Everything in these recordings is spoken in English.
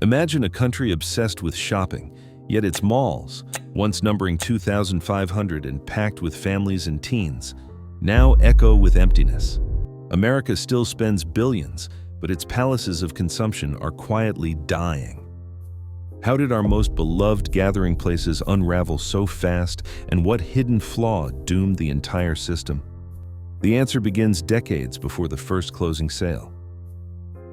Imagine a country obsessed with shopping, yet its malls, once numbering 2,500 and packed with families and teens, now echo with emptiness. America still spends billions, but its palaces of consumption are quietly dying. How did our most beloved gathering places unravel so fast, and what hidden flaw doomed the entire system? The answer begins decades before the first closing sale.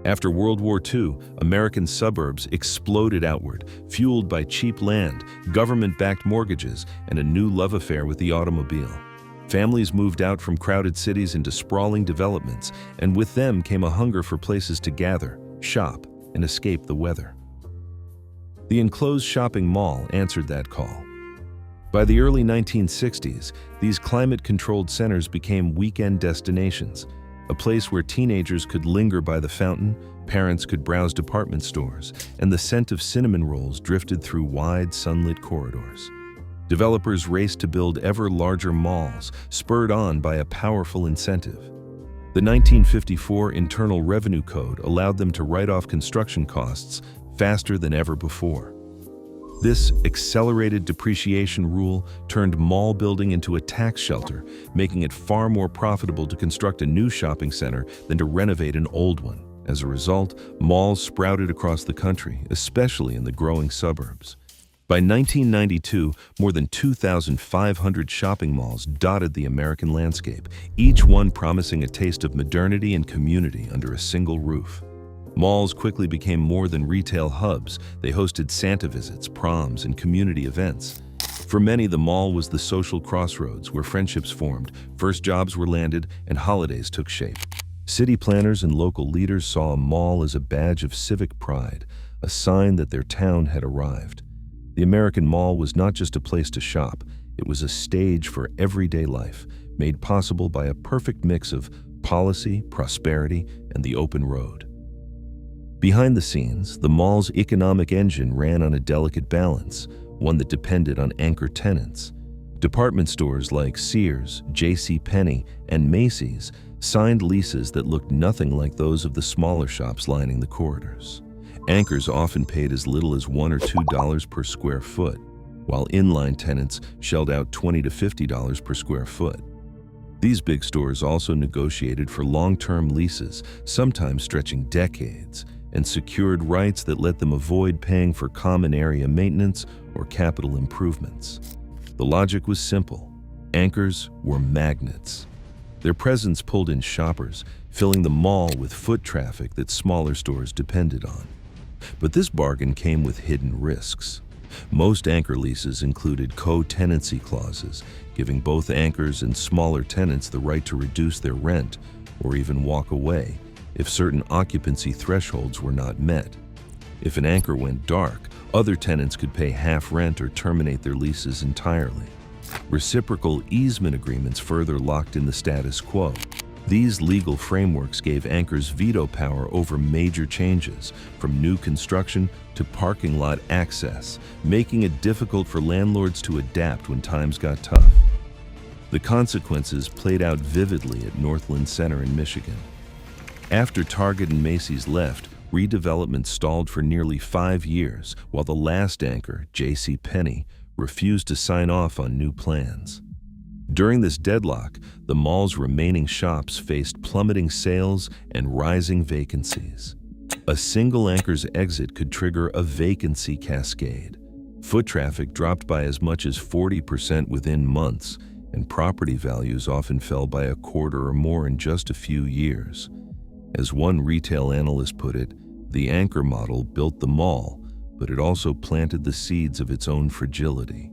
After World War II, American suburbs exploded outward, fueled by cheap land, government-backed mortgages, and a new love affair with the automobile. Families moved out from crowded cities into sprawling developments, and with them came a hunger for places to gather, shop, and escape the weather. The enclosed shopping mall answered that call. By the early 1960s, these climate-controlled centers became weekend destinations, a place where teenagers could linger by the fountain, parents could browse department stores, and the scent of cinnamon rolls drifted through wide, sunlit corridors. Developers raced to build ever larger malls, spurred on by a powerful incentive. The 1954 Internal Revenue Code allowed them to write off construction costs faster than ever before. This accelerated depreciation rule turned mall building into a tax shelter, making it far more profitable to construct a new shopping center than to renovate an old one. As a result, malls sprouted across the country, especially in the growing suburbs. By 1992, more than 2,500 shopping malls dotted the American landscape, each one promising a taste of modernity and community under a single roof. Malls quickly became more than retail hubs. They hosted Santa visits, proms, and community events. For many, the mall was the social crossroads where friendships formed, first jobs were landed, and holidays took shape. City planners and local leaders saw a mall as a badge of civic pride, a sign that their town had arrived. The American mall was not just a place to shop, it was a stage for everyday life, made possible by a perfect mix of policy, prosperity, and the open road. Behind the scenes, the mall's economic engine ran on a delicate balance, one that depended on anchor tenants. Department stores like Sears, JCPenney, and Macy's signed leases that looked nothing like those of the smaller shops lining the corridors. Anchors often paid as little as $1 or $2 per square foot, while inline tenants shelled out $20 to $50 per square foot. These big stores also negotiated for long-term leases, sometimes stretching decades, and secured rights that let them avoid paying for common area maintenance or capital improvements. The logic was simple. Anchors were magnets. Their presence pulled in shoppers, filling the mall with foot traffic that smaller stores depended on. But this bargain came with hidden risks. Most anchor leases included co-tenancy clauses, giving both anchors and smaller tenants the right to reduce their rent or even walk away if certain occupancy thresholds were not met. If an anchor went dark, other tenants could pay half rent or terminate their leases entirely. Reciprocal easement agreements further locked in the status quo. These legal frameworks gave anchors veto power over major changes, from new construction to parking lot access, making it difficult for landlords to adapt when times got tough. The consequences played out vividly at Northland Center in Michigan. After Target and Macy's left, redevelopment stalled for nearly 5 years, while the last anchor, JCPenney, refused to sign off on new plans. During this deadlock, the mall's remaining shops faced plummeting sales and rising vacancies. A single anchor's exit could trigger a vacancy cascade. Foot traffic dropped by as much as 40% within months, and property values often fell by a quarter or more in just a few years. As one retail analyst put it, the anchor model built the mall, but it also planted the seeds of its own fragility.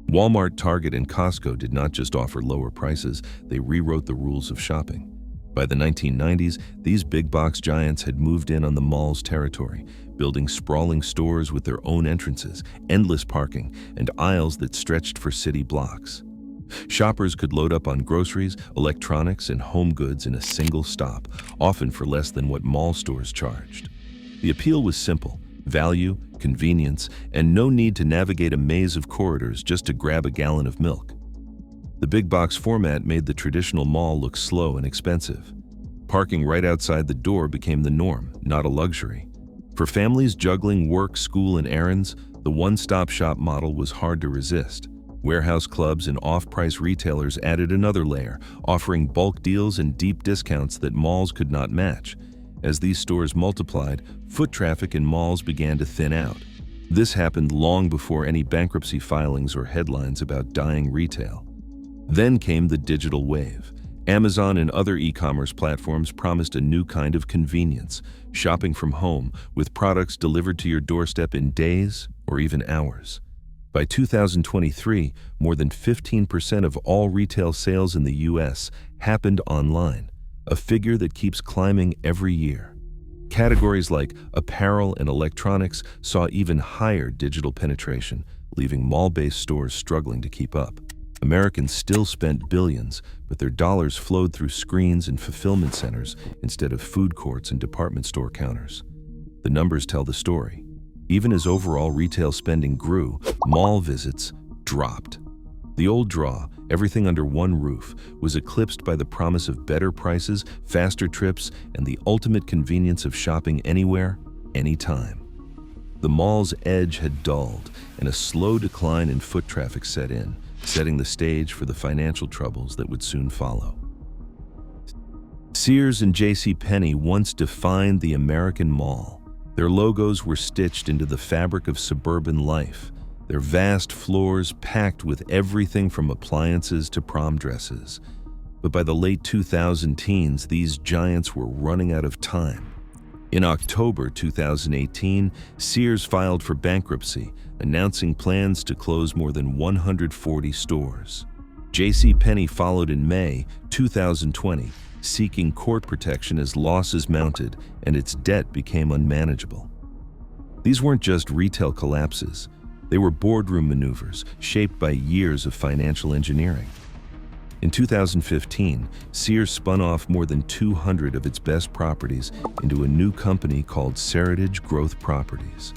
Walmart, Target, and Costco did not just offer lower prices, they rewrote the rules of shopping. By the 1990s, these big box giants had moved in on the mall's territory, building sprawling stores with their own entrances, endless parking, and aisles that stretched for city blocks. Shoppers could load up on groceries, electronics, and home goods in a single stop, often for less than what mall stores charged. The appeal was simple: value, convenience, and no need to navigate a maze of corridors just to grab a gallon of milk. The big box format made the traditional mall look slow and expensive. Parking right outside the door became the norm, not a luxury. For families juggling work, school, and errands, the one-stop shop model was hard to resist. Warehouse clubs and off-price retailers added another layer, offering bulk deals and deep discounts that malls could not match. As these stores multiplied, foot traffic in malls began to thin out. This happened long before any bankruptcy filings or headlines about dying retail. Then came the digital wave. Amazon and other e-commerce platforms promised a new kind of convenience, shopping from home with products delivered to your doorstep in days or even hours. By 2023, more than 15% of all retail sales in the US happened online, a figure that keeps climbing every year. Categories like apparel and electronics saw even higher digital penetration, leaving mall-based stores struggling to keep up. Americans still spent billions, but their dollars flowed through screens and fulfillment centers instead of food courts and department store counters. The numbers tell the story. Even as overall retail spending grew, mall visits dropped. The old draw, everything under one roof, was eclipsed by the promise of better prices, faster trips, and the ultimate convenience of shopping anywhere, anytime. The mall's edge had dulled, and a slow decline in foot traffic set in, setting the stage for the financial troubles that would soon follow. Sears and JCPenney once defined the American mall. Their logos were stitched into the fabric of suburban life, their vast floors packed with everything from appliances to prom dresses. But by the late 2010s, these giants were running out of time. In October 2018, Sears filed for bankruptcy, announcing plans to close more than 140 stores. JCPenney followed in May 2020, seeking court protection as losses mounted and its debt became unmanageable. These weren't just retail collapses. They were boardroom maneuvers shaped by years of financial engineering. In 2015, Sears spun off more than 200 of its best properties into a new company called Seritage Growth Properties.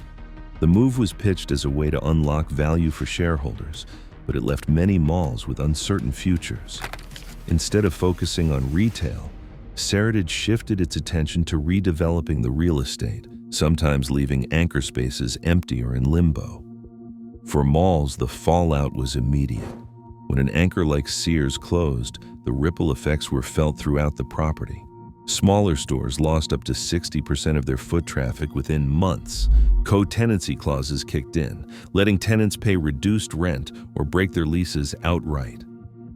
The move was pitched as a way to unlock value for shareholders, but it left many malls with uncertain futures. Instead of focusing on retail, Seritage shifted its attention to redeveloping the real estate, sometimes leaving anchor spaces empty or in limbo. For malls, the fallout was immediate. When an anchor like Sears closed, the ripple effects were felt throughout the property. Smaller stores lost up to 60% of their foot traffic within months. Co-tenancy clauses kicked in, letting tenants pay reduced rent or break their leases outright.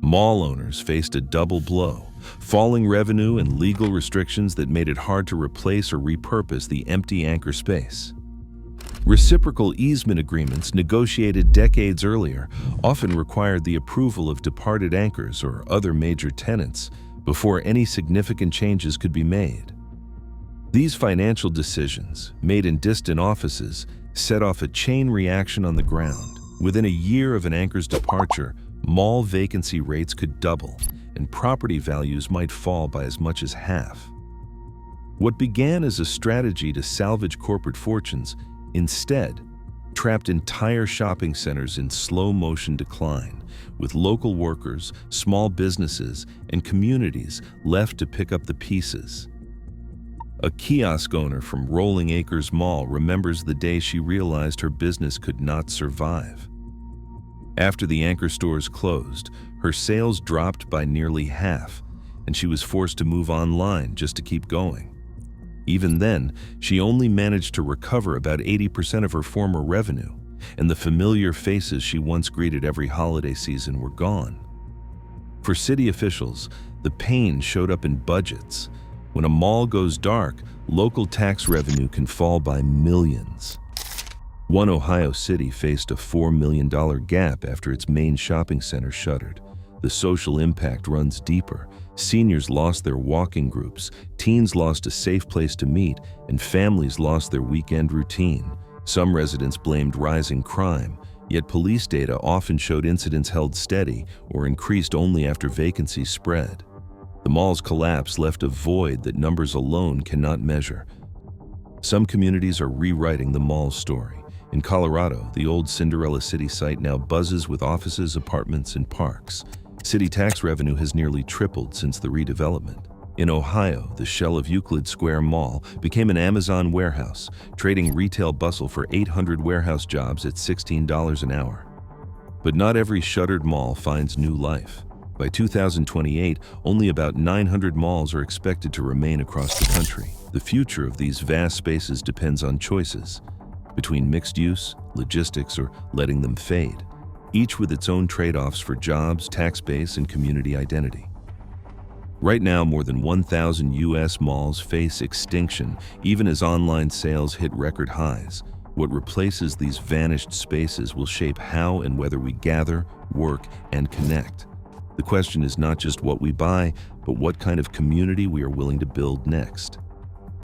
Mall owners faced a double blow, falling revenue and legal restrictions that made it hard to replace or repurpose the empty anchor space. Reciprocal easement agreements negotiated decades earlier often required the approval of departed anchors or other major tenants before any significant changes could be made. These financial decisions, made in distant offices, set off a chain reaction on the ground. Within a year of an anchor's departure, mall vacancy rates could double, and property values might fall by as much as half. What began as a strategy to salvage corporate fortunes instead trapped entire shopping centers in slow-motion decline, with local workers, small businesses, and communities left to pick up the pieces. A kiosk owner from Rolling Acres Mall remembers the day she realized her business could not survive. After the anchor stores closed, her sales dropped by nearly half, and she was forced to move online just to keep going. Even then, she only managed to recover about 80% of her former revenue, and the familiar faces she once greeted every holiday season were gone. For city officials, the pain showed up in budgets. When a mall goes dark, local tax revenue can fall by millions. One Ohio city faced a $4 million gap after its main shopping center shuttered. The social impact runs deeper. Seniors lost their walking groups, teens lost a safe place to meet, and families lost their weekend routine. Some residents blamed rising crime, yet police data often showed incidents held steady or increased only after vacancies spread. The mall's collapse left a void that numbers alone cannot measure. Some communities are rewriting the mall's story. In Colorado, the old Cinderella City site now buzzes with offices, apartments, and parks. City tax revenue has nearly tripled since the redevelopment. In Ohio, the shell of Euclid Square Mall became an Amazon warehouse, trading retail bustle for 800 warehouse jobs at $16 an hour. But not every shuttered mall finds new life. By 2028, only about 900 malls are expected to remain across the country. The future of these vast spaces depends on choices between mixed use, logistics, or letting them fade, each with its own trade-offs for jobs, tax base, and community identity. Right now, more than 1,000 U.S. malls face extinction, even as online sales hit record highs. What replaces these vanished spaces will shape how and whether we gather, work, and connect. The question is not just what we buy, but what kind of community we are willing to build next.